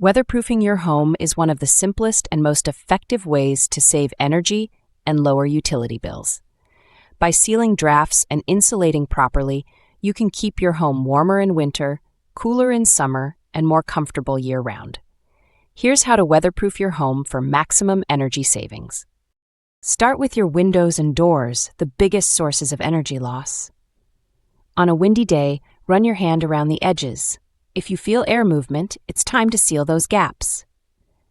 Weatherproofing your home is one of the simplest and most effective ways to save energy and lower utility bills. By sealing drafts and insulating properly, you can keep your home warmer in winter, cooler in summer, and more comfortable year-round. Here's how to weatherproof your home for maximum energy savings. Start with your windows and doors, the biggest sources of energy loss. On a windy day, run your hand around the edges. If you feel air movement, it's time to seal those gaps.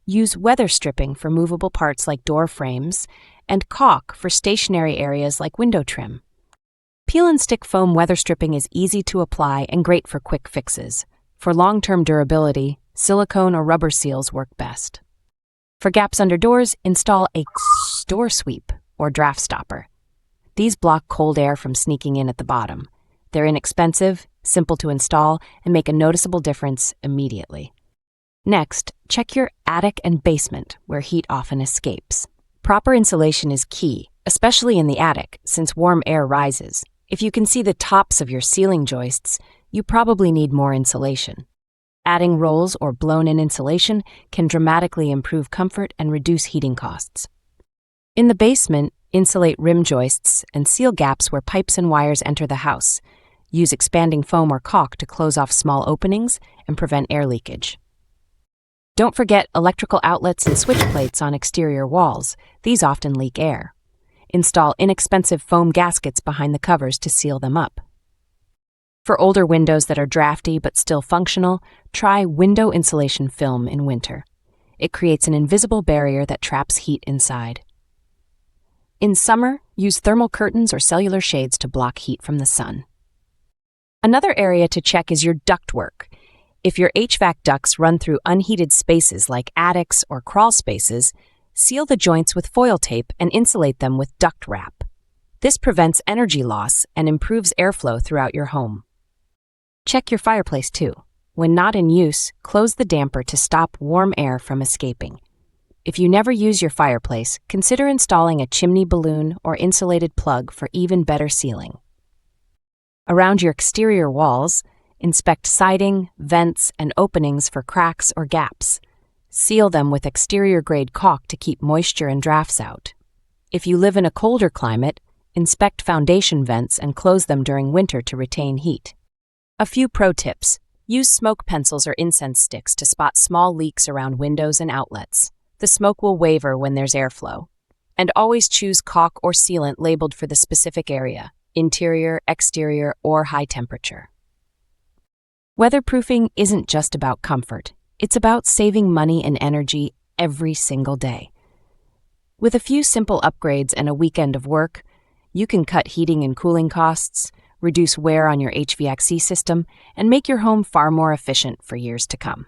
Use weather stripping for movable parts like door frames and caulk for stationary areas like window trim. Peel and stick foam weather stripping is easy to apply and great for quick fixes. For long-term durability, silicone or rubber seals work best. For gaps under doors, install a door sweep or draft stopper. These block cold air from sneaking in at the bottom. They're inexpensive, simple to install, and make a noticeable difference immediately. Next, check your attic and basement, where heat often escapes. Proper insulation is key, especially in the attic, since warm air rises. If you can see the tops of your ceiling joists, you probably need more insulation. Adding rolls or blown-in insulation can dramatically improve comfort and reduce heating costs. In the basement, insulate rim joists and seal gaps where pipes and wires enter the house. Use expanding foam or caulk to close off small openings and prevent air leakage. Don't forget electrical outlets and switch plates on exterior walls. These often leak air. Install inexpensive foam gaskets behind the covers to seal them up. For older windows that are drafty but still functional, try window insulation film in winter. It creates an invisible barrier that traps heat inside. In summer, use thermal curtains or cellular shades to block heat from the sun. Another area to check is your ductwork. If your HVAC ducts run through unheated spaces like attics or crawl spaces, seal the joints with foil tape and insulate them with duct wrap. This prevents energy loss and improves airflow throughout your home. Check your fireplace too. When not in use, close the damper to stop warm air from escaping. If you never use your fireplace, consider installing a chimney balloon or insulated plug for even better sealing. Around your exterior walls, inspect siding, vents, and openings for cracks or gaps. Seal them with exterior-grade caulk to keep moisture and drafts out. If you live in a colder climate, inspect foundation vents and close them during winter to retain heat. A few pro tips. Use smoke pencils or incense sticks to spot small leaks around windows and outlets. The smoke will waver when there's airflow. And always choose caulk or sealant labeled for the specific area. Interior, exterior, or high temperature. Weatherproofing isn't just about comfort. It's about saving money and energy every single day. With a few simple upgrades and a weekend of work, you can cut heating and cooling costs, reduce wear on your HVAC system, and make your home far more efficient for years to come.